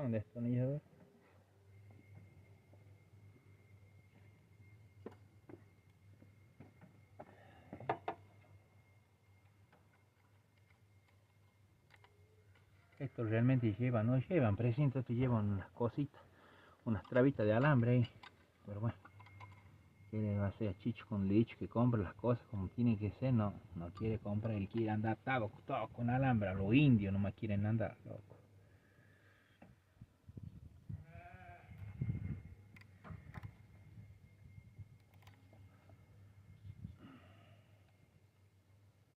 Un destornillador. Estos realmente llevan, no llevan presiento, estos llevan unas cositas, unas trabitas de alambre ahí. Pero bueno, ¿qué le va a hacer a Chicho con Lich que compra las cosas como tiene que ser? No quiere comprar, él quiere andar todo con alambre, a los indios nomás quieren andar, loco.